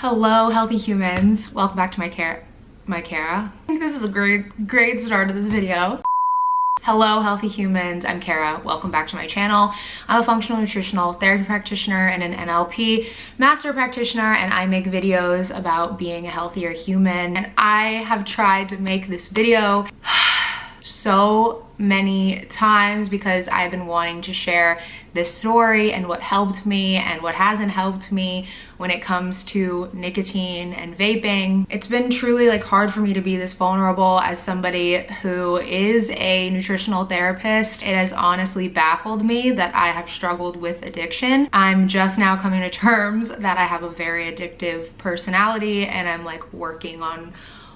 Hello, healthy humans. Welcome back to my Kara. I think this is a great start to this video. Hello, healthy humans. I'm Kara. Welcome back to my channel. I'm a functional nutritional therapy practitioner and an NLP master practitioner, and I make videos about being a healthier human. And I have tried to make this video so many times because I've been wanting to share this story and what helped me and what hasn't helped me when it comes to nicotine and vaping. It's been truly hard for me to be this vulnerable as somebody who is a nutritional therapist. It has honestly baffled me that I have struggled with addiction. I'm just now coming to terms that I have a very addictive personality, and I'm working on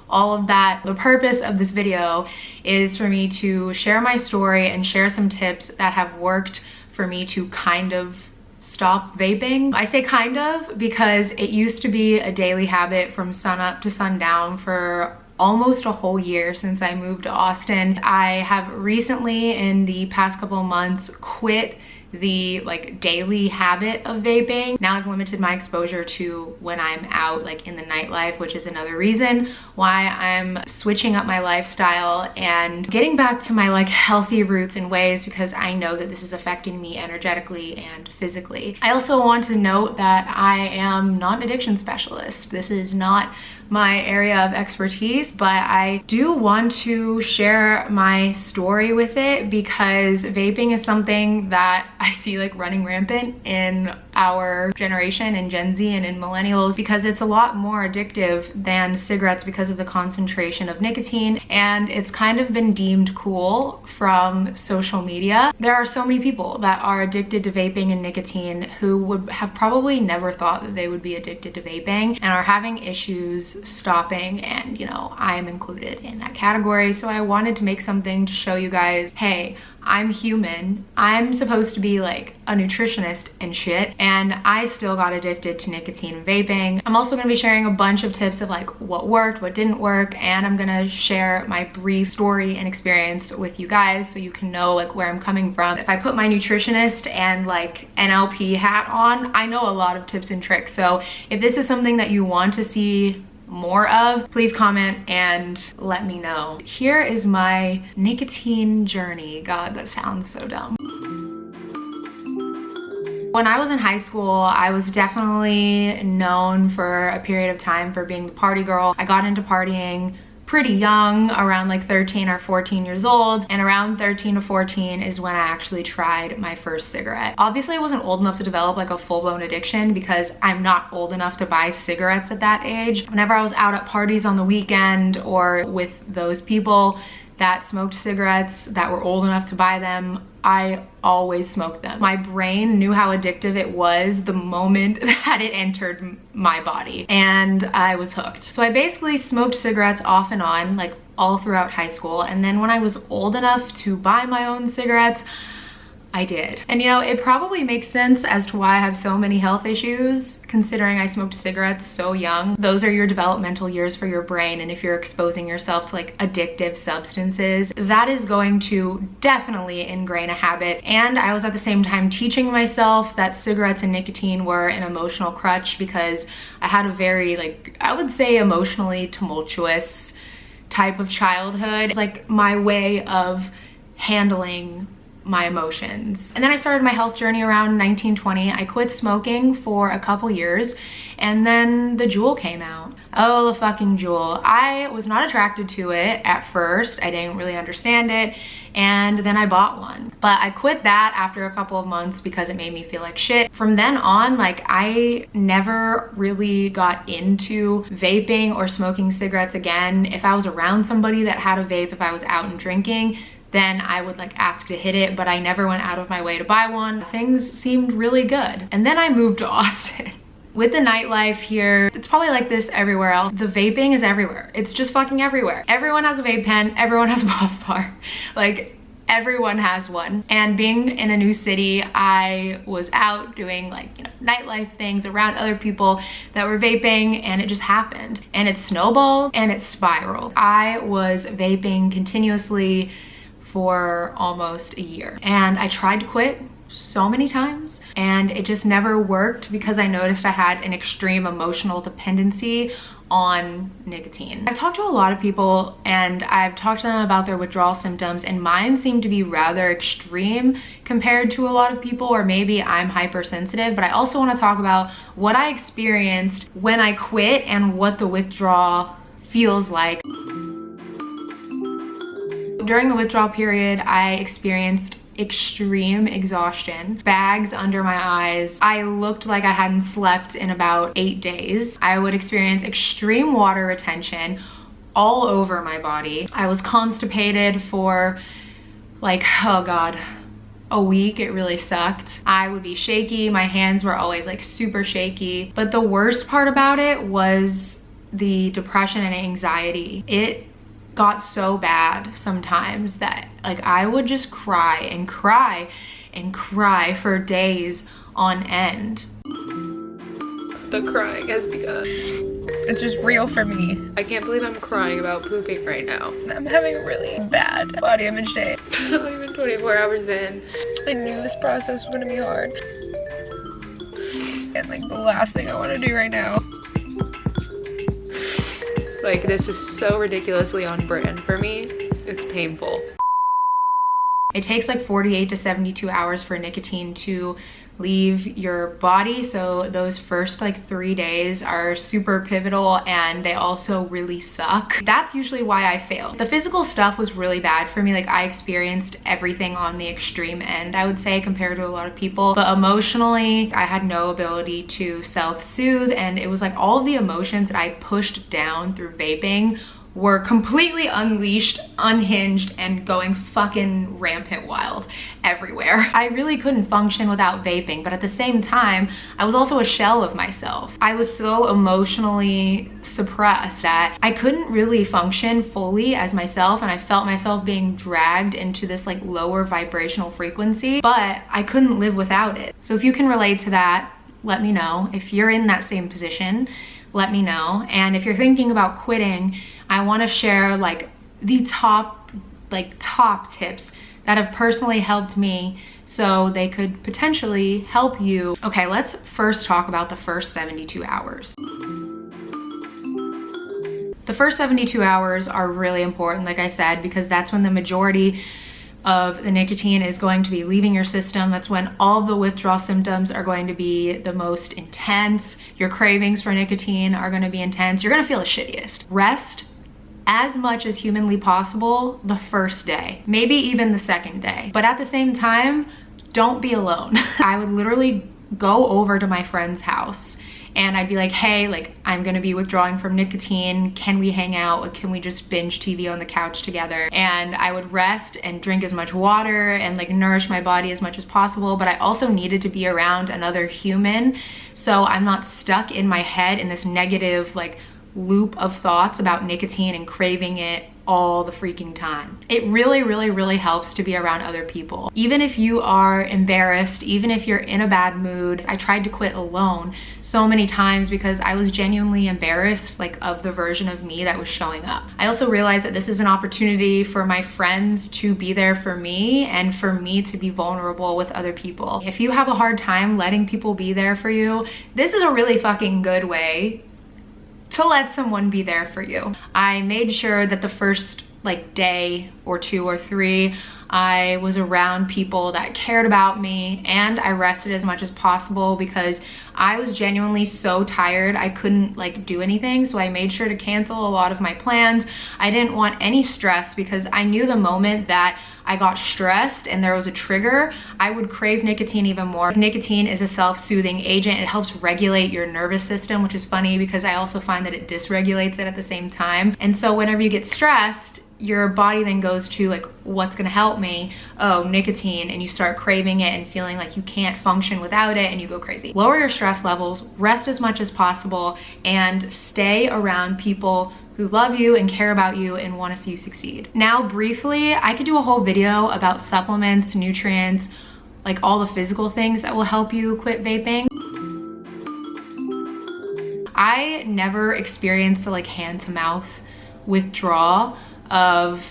all of that. The purpose of this video is for me to share my story and share some tips that have worked for me to kind of stop vaping. I say kind of because it used to be a daily habit from sun up to sundown for almost a whole year since I moved to Austin. I have recently, in the past couple of months, quit the daily habit of vaping. Now I've limited my exposure to when I'm out in the nightlife, which is another reason why I'm switching up my lifestyle and getting back to my healthy roots and ways, because I know that this is affecting me energetically and physically. I also want to note that I am not an addiction specialist. This is not my area of expertise, but I do want to share my story with it because vaping is something that I see running rampant in our generation, in Gen Z and in millennials, because it's a lot more addictive than cigarettes because of the concentration of nicotine, and it's kind of been deemed cool from social media. There are so many people that are addicted to vaping and nicotine who would have probably never thought that they would be addicted to vaping and are having issues stopping, and I am included in that category. So I wanted to make something to show you guys, hey, I'm human. I'm supposed to be a nutritionist and shit, and I still got addicted to nicotine and vaping. I'm also gonna be sharing a bunch of tips of what worked, what didn't work, and I'm gonna share my brief story and experience with you guys so you can know where I'm coming from. If I put my nutritionist and NLP hat on, I know a lot of tips and tricks. So if this is something that you want to see more of, please comment and let me know. Here is my nicotine journey. God, that sounds so dumb. When I was in high school, I was definitely known for a period of time for being the party girl. I got into partying pretty young, around 13 or 14 years old, and around 13 to 14 is when I actually tried my first cigarette. Obviously I wasn't old enough to develop a full-blown addiction because I'm not old enough to buy cigarettes at that age. Whenever I was out at parties on the weekend or with those people that smoked cigarettes that were old enough to buy them, I always smoked them. My brain knew how addictive it was the moment that it entered my body, and I was hooked. So I basically smoked cigarettes off and on all throughout high school, and then when I was old enough to buy my own cigarettes, I did. And it probably makes sense as to why I have so many health issues, considering I smoked cigarettes so young. Those are your developmental years for your brain, and if you're exposing yourself to addictive substances, that is going to definitely ingrain a habit. And I was at the same time teaching myself that cigarettes and nicotine were an emotional crutch because I had a very, I would say, emotionally tumultuous type of childhood. It's my way of handling my emotions. And then I started my health journey around 1920. I quit smoking for a couple years, and then the Juul came out. Oh, the fucking Juul. I was not attracted to it at first. I didn't really understand it, and then I bought one. But I quit that after a couple of months because it made me feel like shit. From then on, I never really got into vaping or smoking cigarettes again. If I was around somebody that had a vape, if I was out and drinking, then I would ask to hit it, but I never went out of my way to buy one. Things seemed really good. And then I moved to Austin. With the nightlife here, it's probably like this everywhere else. The vaping is everywhere. It's just fucking everywhere. Everyone has a vape pen, everyone has a puff bar. Everyone has one. And being in a new city, I was out doing nightlife things around other people that were vaping, and it just happened. And it snowballed and it spiraled. I was vaping continuously for almost a year, and I tried to quit so many times, and it just never worked because I noticed I had an extreme emotional dependency on nicotine. I've talked to a lot of people and I've talked to them about their withdrawal symptoms, and mine seem to be rather extreme compared to a lot of people, or maybe I'm hypersensitive. But I also want to talk about what I experienced when I quit and what the withdrawal feels like. During the withdrawal period, I experienced extreme exhaustion, bags under my eyes. I looked like I hadn't slept in about 8 days. I would experience extreme water retention all over my body. I was constipated for like, oh God, a week. It really sucked. I would be shaky. My hands were always like super shaky. But the worst part about it was the depression and anxiety. It got so bad sometimes that like I would just cry and cry and cry for days on end. The crying has begun. It's just real for me. I can't believe I'm crying about pooping right now. I'm having a really bad body image day. Not even 24 hours in. I knew this process was gonna be hard. And like the last thing I wanna do right now. Like, this is so ridiculously on brand for me. It's painful. It takes like 48 to 72 hours for nicotine to leave your body. So those first like 3 days are super pivotal, and they also really suck. That's usually why I failed. The physical stuff was really bad for me. Like, I experienced everything on the extreme end, I would say, compared to a lot of people. But emotionally, I had no ability to self-soothe, and it was like all of the emotions that I pushed down through vaping were completely unleashed, unhinged, and going fucking rampant wild everywhere. I really couldn't function without vaping, but at the same time, I was also a shell of myself. I was so emotionally suppressed that I couldn't really function fully as myself, and I felt myself being dragged into this like lower vibrational frequency, but I couldn't live without it. So if you can relate to that, let me know. If you're in that same position, let me know. And if you're thinking about quitting, I want to share like the top tips that have personally helped me so they could potentially help you. Okay, let's first talk about the first 72 hours. The first 72 hours are really important, like I said, because that's when the majority of the nicotine is going to be leaving your system. That's when all the withdrawal symptoms are going to be the most intense. Your cravings for nicotine are going to be intense. You're going to feel the shittiest. Rest as much as humanly possible the first day, maybe even the second day. But at the same time, don't be alone. I would literally go over to my friend's house and I'd be like, hey, like, I'm gonna be withdrawing from nicotine. Can we hang out? Like, can we just binge TV on the couch together? And I would rest and drink as much water and like nourish my body as much as possible. But I also needed to be around another human, so I'm not stuck in my head in this negative like loop of thoughts about nicotine and craving it all the freaking time. It really helps to be around other people. Even if you are embarrassed, even if you're in a bad mood. I tried to quit alone so many times because I was genuinely embarrassed like of the version of me that was showing up. I also realized that this is an opportunity for my friends to be there for me and for me to be vulnerable with other people. If you have a hard time letting people be there for you, this is a really fucking good way to let someone be there for you. I made sure that the first like day or 2 or 3, I was around people that cared about me, and I rested as much as possible because I was genuinely so tired I couldn't like do anything. So I made sure to cancel a lot of my plans. I didn't want any stress because I knew the moment that I got stressed and there was a trigger, I would crave nicotine even more. Nicotine is a self-soothing agent. It helps regulate your nervous system, which is funny because I also find that it dysregulates it at the same time. And so whenever you get stressed, your body then goes to like, what's gonna help me? Oh, nicotine, and you start craving it and feeling like you can't function without it, and you go crazy. Lower your stress levels, rest as much as possible, and stay around people who love you and care about you and want to see you succeed. Now, briefly, I could do a whole video about supplements, nutrients, like all the physical things that will help you quit vaping. I never experienced the like hand to mouth withdrawal of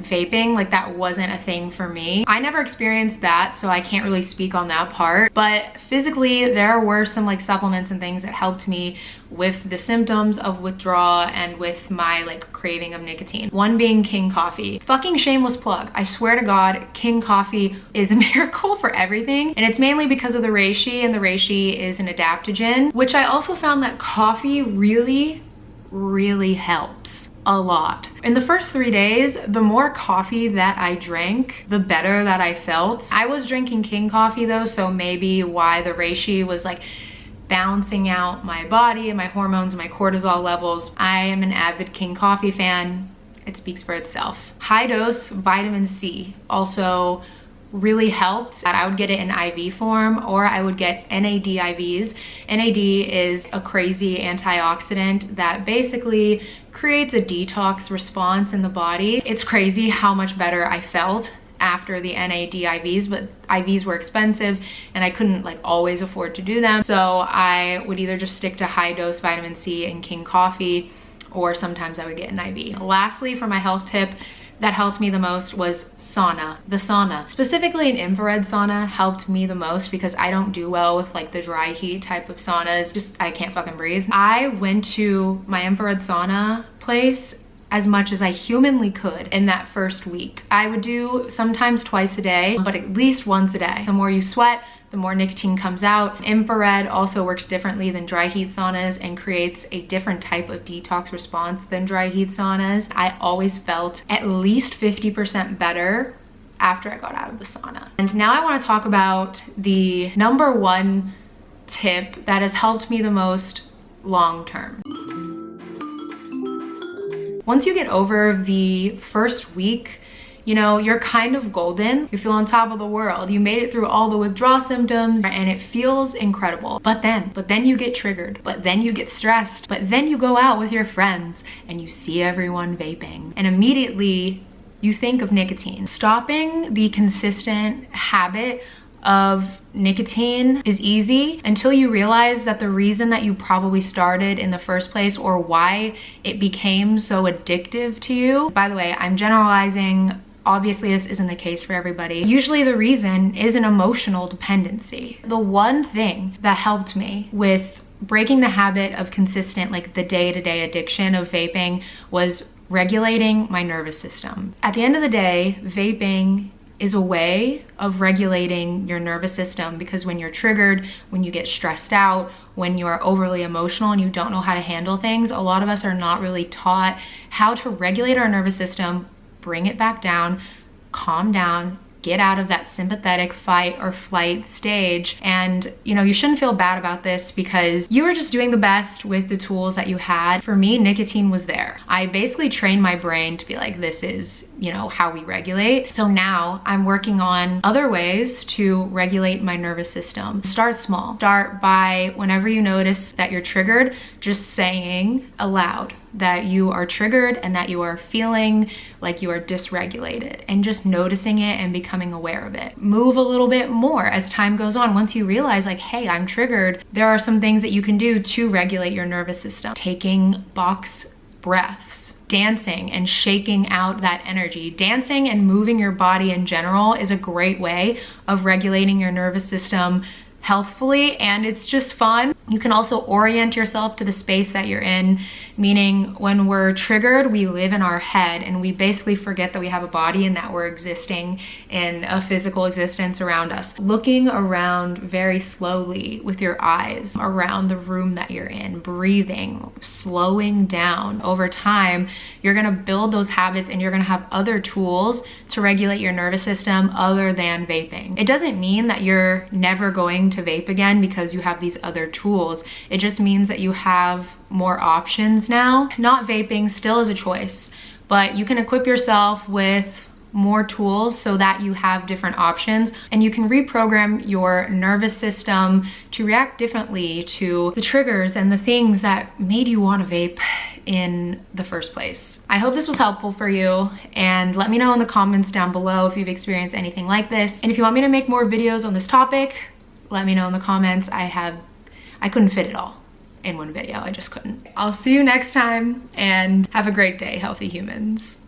vaping, like that wasn't a thing for me. I never experienced that, so I can't really speak on that part, but physically there were some like supplements and things that helped me with the symptoms of withdrawal and with my like craving of nicotine. One being King Coffee. Fucking shameless plug. I swear to God, King Coffee is a miracle for everything. And it's mainly because of the reishi, and the reishi is an adaptogen, which I also found that coffee really helps a lot. In the first 3 days, the more coffee that I drank, the better that I felt. I was drinking King Coffee though, so maybe why the reishi was like balancing out my body and my hormones and my cortisol levels. I am an avid King Coffee fan. It speaks for itself. High dose vitamin C also really helped. I would get it in IV form, or I would get NAD IVs. NAD is a crazy antioxidant that basically creates a detox response in the body. It's crazy how much better I felt after the NAD IVs, but IVs were expensive and I couldn't like always afford to do them. So I would either just stick to high dose vitamin C and King Coffee, or sometimes I would get an IV. Lastly, for my health tip that helped me the most was sauna. The sauna, specifically an infrared sauna, helped me the most because I don't do well with like the dry heat type of saunas. Just, I can't fucking breathe. I went to my infrared sauna place as much as I humanly could in that first week. I would do sometimes twice a day, but at least once a day. The more you sweat, the more nicotine comes out. Infrared also works differently than dry heat saunas and creates a different type of detox response than dry heat saunas. I always felt at least 50% better after I got out of the sauna. And now I want to talk about the number one tip that has helped me the most long term. Once you get over the first week, you know, you're kind of golden. You feel on top of the world. You made it through all the withdrawal symptoms and it feels incredible. But then you get triggered. But then you get stressed. But then you go out with your friends and you see everyone vaping. And immediately you think of nicotine. Stopping the consistent habit of nicotine is easy until you realize that the reason that you probably started in the first place, or why it became so addictive to you. By the way, I'm generalizing. Obviously, this isn't the case for everybody. Usually the reason is an emotional dependency. The one thing that helped me with breaking the habit of consistent, like the day-to-day addiction of vaping, was regulating my nervous system. At the end of the day, vaping is a way of regulating your nervous system, because when you're triggered, when you get stressed out, when you're overly emotional and you don't know how to handle things, a lot of us are not really taught how to regulate our nervous system, bring it back down, calm down, get out of that sympathetic fight or flight stage. And you know, you shouldn't feel bad about this because you were just doing the best with the tools that you had. For me, nicotine was there. I basically trained my brain to be like, this is, you know, how we regulate. So now I'm working on other ways to regulate my nervous system. Start small. Start by, whenever you notice that you're triggered, just saying aloud that you are triggered and that you are feeling like you are dysregulated, and just noticing it and becoming aware of it. Move a little bit more as time goes on. Once you realize like, hey, I'm triggered, there are some things that you can do to regulate your nervous system. Taking box breaths, dancing and shaking out that energy. Dancing and moving your body in general is a great way of regulating your nervous system healthfully, and it's just fun. You can also orient yourself to the space that you're in, meaning when we're triggered, we live in our head and we basically forget that we have a body and that we're existing in a physical existence around us. Looking around very slowly with your eyes around the room that you're in, breathing, slowing down. Over time, you're gonna build those habits and you're gonna have other tools to regulate your nervous system other than vaping. It doesn't mean that you're never going to vape again because you have these other tools. It just means that you have more options now. Not vaping still is a choice, but you can equip yourself with more tools so that you have different options, and you can reprogram your nervous system to react differently to the triggers and the things that made you want to vape in the first place. I hope this was helpful for you, and let me know in the comments down below if you've experienced anything like this. And if you want me to make more videos on this topic, let me know in the comments. I couldn't fit it all in one video. I just couldn't. I'll see you next time, and have a great day, healthy humans.